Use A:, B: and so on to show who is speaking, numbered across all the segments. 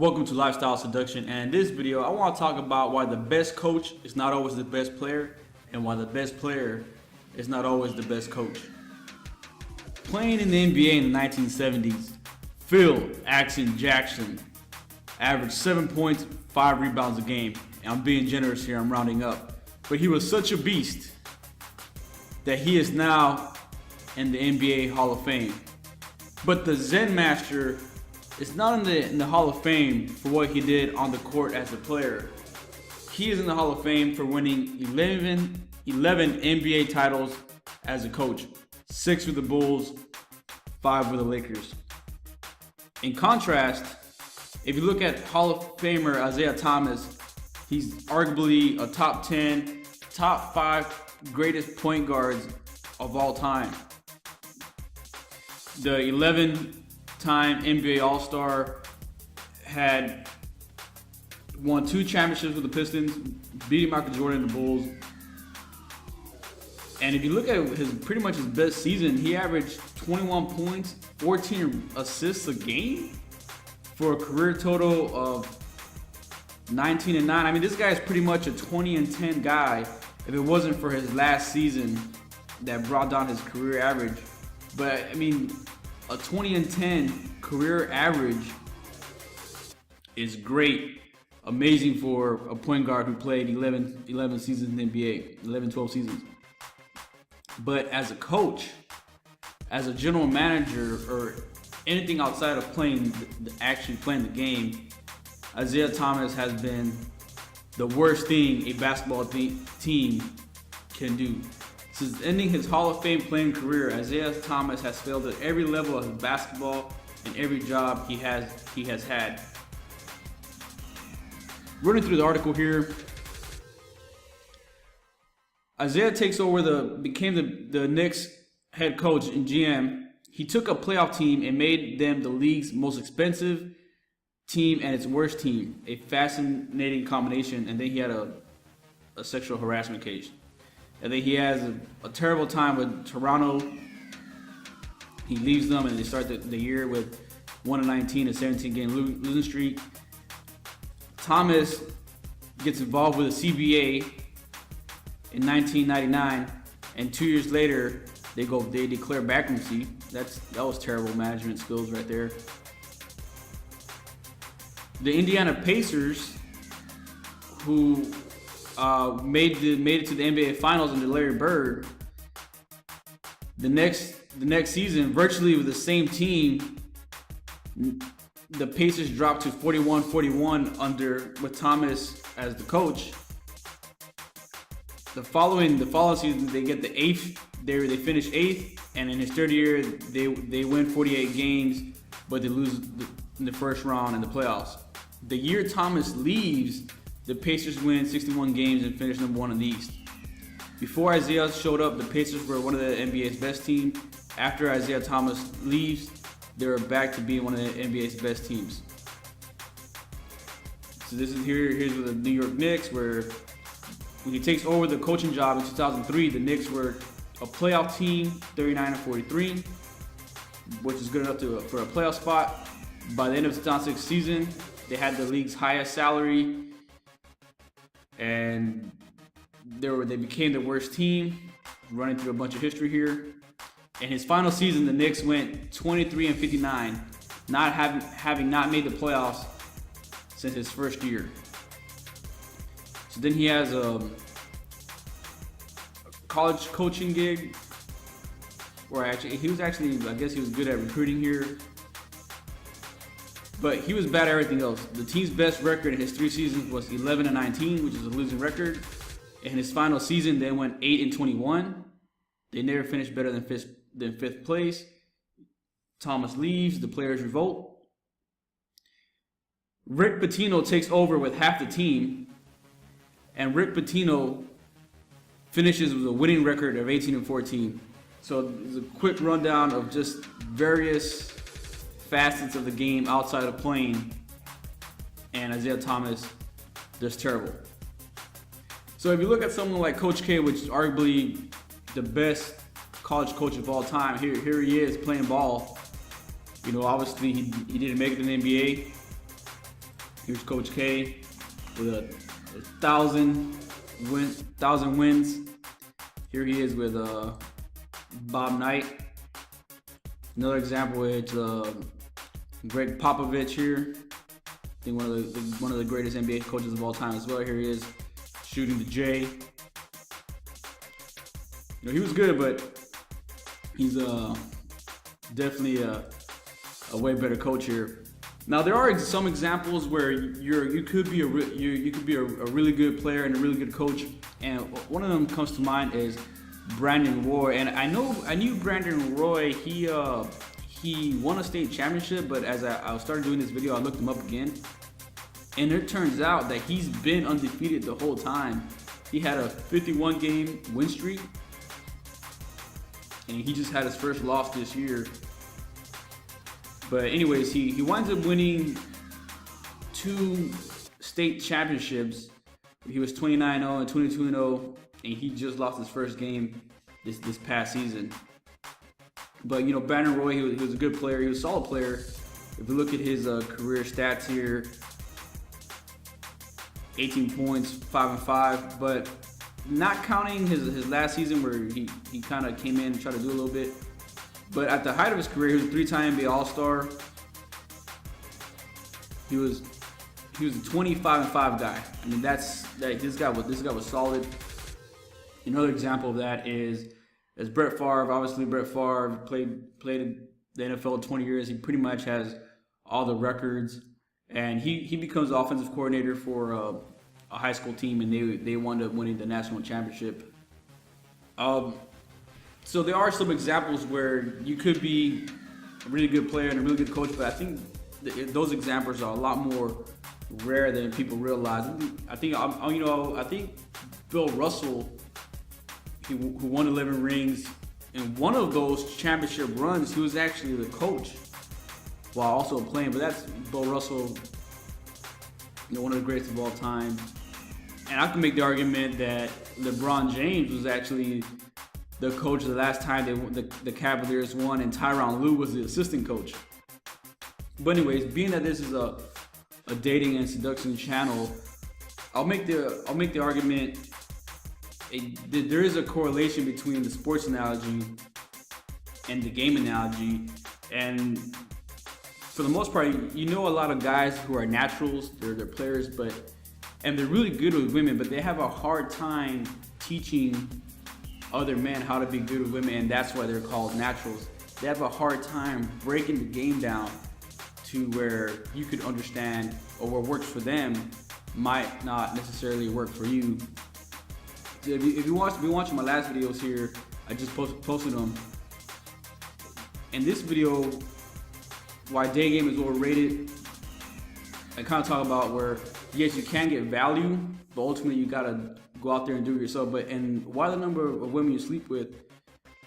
A: Welcome to Lifestyle Seduction, and in this video I want to talk about why the best coach is not always the best player and why the best player is not always the best coach. Playing in the NBA in the 1970s, Phil Action Jackson averaged 7 points, 5 rebounds a game. And I'm being generous here, I'm rounding up. But he was such a beast that he is now in the NBA Hall of Fame. But the Zen Master is not in the Hall of Fame for what he did on the court as a player. He is in the Hall of Fame for winning 11 NBA titles as a coach. 6 with the Bulls, 5 with the Lakers. In contrast, if you look at Hall of Famer Isaiah Thomas, he's arguably a top 10, top 5 greatest point guards of all time. The 11-time NBA All-Star, had won 2 championships with the Pistons, beating Michael Jordan and the Bulls. And if you look at pretty much his best season, he averaged 21 points, 14 assists a game for a career total of 19-9. I mean, this guy is pretty much a 20-10 guy if it wasn't for his last season that brought down his career average. But I mean, a 20-10 career average is great. Amazing for a point guard who played 11 seasons in the NBA, 12 seasons. But as a coach, as a general manager, or anything outside of actually playing the game, Isaiah Thomas has been the worst thing a basketball team can do. Since ending his Hall of Fame playing career, Isaiah Thomas has failed at every level of his basketball and every job he has had. Running through the article here, Isaiah became the Knicks head coach and GM. He took a playoff team and made them the league's most expensive team and its worst team. A fascinating combination. And then he had a sexual harassment case. And then he has a terrible time with Toronto. He leaves them and they start the year with 1-19, a 17-game losing streak. Thomas gets involved with the CBA in 1999, and 2 years later they declare bankruptcy. That was terrible management skills right there. The Indiana Pacers, who made it to the NBA Finals under Larry Bird, the next season, virtually with the same team, the Pacers dropped to 41-41 with Thomas as the coach. The following season, they get the 8th. They finish 8th, and in his third year, they win 48 games, but they lose in the first round in the playoffs. The year Thomas leaves, the Pacers win 61 games and finish number 1 in the East. Before Isaiah showed up, the Pacers were one of the NBA's best teams. After Isaiah Thomas leaves, they were back to being one of the NBA's best teams. So here's with the New York Knicks, where when he takes over the coaching job in 2003, the Knicks were a playoff team, 39-43, which is good enough for a playoff spot. By the end of the 2006 season, they had the league's highest salary, and they became the worst team. Running through a bunch of history here. In his final season, the Knicks went 23-59, having not made the playoffs since his first year. So then he has a college coaching gig, where I guess he was good at recruiting here, but he was bad at everything else. The team's best record in his 3 seasons was 11-19, which is a losing record. In his final season, they went 8-21. They never finished better than 5th place. Thomas leaves, the players revolt. Rick Pitino takes over with half the team, and Rick Pitino finishes with a winning record of 18-14. So there's a quick rundown of just various facets of the game outside of playing, and Isaiah Thomas just terrible. So if you look at someone like Coach K, which is arguably the best college coach of all time, here he is playing ball. You know, obviously he didn't make it in the NBA. Here's Coach K with a 1,000 wins. Here he is with Bob Knight. Another example is Greg Popovich here. I think one of the greatest NBA coaches of all time as well. Here he is shooting the J. He was good, but he's definitely a way better coach here. Now there are some examples where you could be a really good player and a really good coach, and one of them comes to mind is Brandon Roy. And I knew Brandon Roy. He won a state championship, but as I started doing this video, I looked him up again, and it turns out that he's been undefeated the whole time. He had a 51 game win streak, and he just had his first loss this year. But anyways, he winds up winning 2 state championships. He was 29-0 and 22-0, and he just lost his first game this past season. But Brandon Roy, he was a good player. He was a solid player. If we look at his career stats here, 18 points, 5-5, but not counting his last season where he kind of came in and tried to do a little bit. But at the height of his career, he was a 3-time NBA All-Star. He was a 25-5 guy. I mean, this guy was solid. Another example of that is Brett Favre. Obviously, Brett Favre played in the NFL 20 years. He pretty much has all the records, and he becomes offensive coordinator for a high school team, and they wound up winning the national championship. So there are some examples where you could be a really good player and a really good coach, but I think those examples are a lot more rare than people realize. I think Bill Russell, who won 11 rings, in one of those championship runs, he was actually the coach while also playing. But that's Bill Russell, one of the greatest of all time. And I can make the argument that LeBron James was actually the coach the last time the Cavaliers won, and Tyronn Lue was the assistant coach. But anyways, being that this is a dating and seduction channel, I'll make the argument that there is a correlation between the sports analogy and the game analogy. And for the most part, a lot of guys who are naturals, they're players, and they're really good with women, but they have a hard time teaching other men how to be good with women, and that's why they're called naturals. They have a hard time breaking the game down to where you could understand, or what works for them might not necessarily work for you. So if you watching my last videos here, I just posted them. In this video, why day game is overrated, I kind of talk about where yes, you can get value, but ultimately you gotta go out there and do it yourself. And why the number of women you sleep with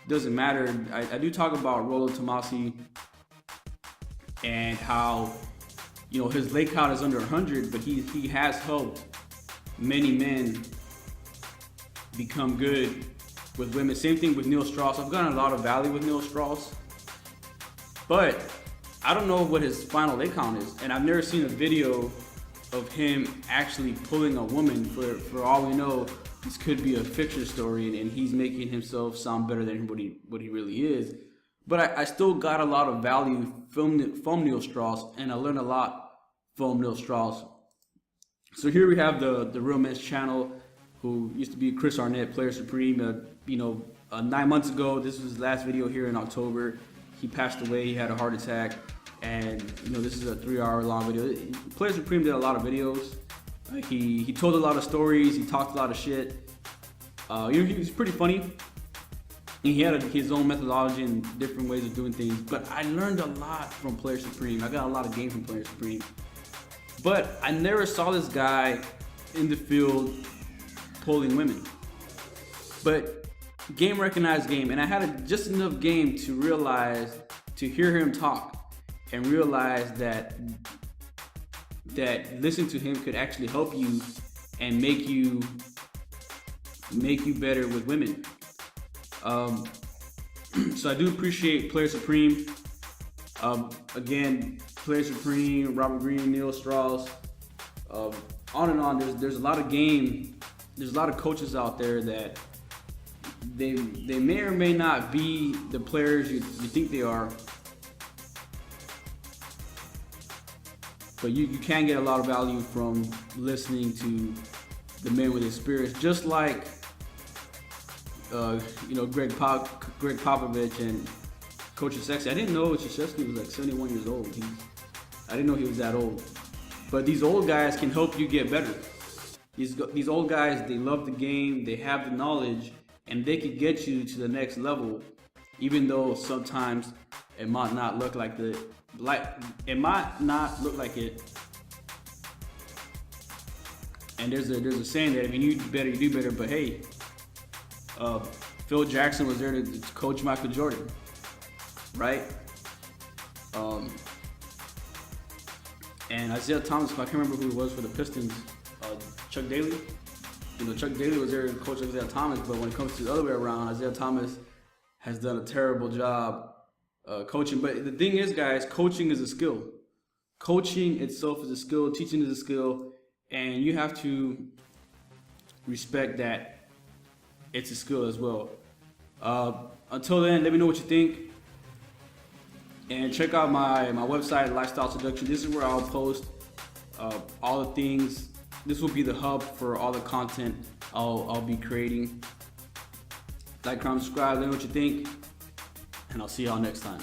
A: doesn't matter. I do talk about Rollo Tomasi and how his leg count is under 100, but he has helped many men become good with women. Same thing with Neil Strauss. I've gotten a lot of value with Neil Strauss, but I don't know what his final leg count is, and I've never seen a video of him actually pulling a woman. For all we know, this could be a fiction story, and he's making himself sound better than what he really is. But I still got a lot of value from Neil Strauss, and I learned a lot from Neil Strauss. So here we have the Real Men's Channel, who used to be Chris Arnett, Player Supreme. 9 months ago, this was his last video here in October. He passed away. He had a heart attack. And this is a 3-hour long video. Player Supreme did a lot of videos. He told a lot of stories. He talked a lot of shit. He was pretty funny. And he had his own methodology and different ways of doing things. But I learned a lot from Player Supreme. I got a lot of game from Player Supreme. But I never saw this guy in the field pulling women. But game recognized game, and I had just enough game to hear him talk and realize that listening to him could actually help you and make you better with women. So I do appreciate Player Supreme. Again, Player Supreme, Robert Greene, Neil Strauss, On and on. There's a lot of there's a lot of coaches out there that they may or may not be the players you think they are, but you can get a lot of value from listening to the men with experience, just like Greg Popovich and Coach Krzyzewski. I didn't know Krzyzewski was like 71 years old. I didn't know he was that old. But these old guys can help you get better. These old guys, they love the game, they have the knowledge, and they can get you to the next level, even though sometimes it might not look like it. And there's a saying that if you do better, you do better. But hey, Phil Jackson was there to coach Michael Jordan, right? And Isaiah Thomas, I can't remember who it was for the Pistons, Chuck Daly. Chuck Daly was there to coach Isaiah Thomas, but when it comes to the other way around, Isaiah Thomas has done a terrible job coaching. But the thing is, guys, coaching is a skill. Coaching itself is a skill. Teaching is a skill. And you have to respect that it's a skill as well. Until then, let me know what you think. And check out my website, Lifestyle Seduction. This is where I'll post all the things. This will be the hub for all the content I'll be creating. Like, comment, subscribe, let me know what you think. And I'll see y'all next time.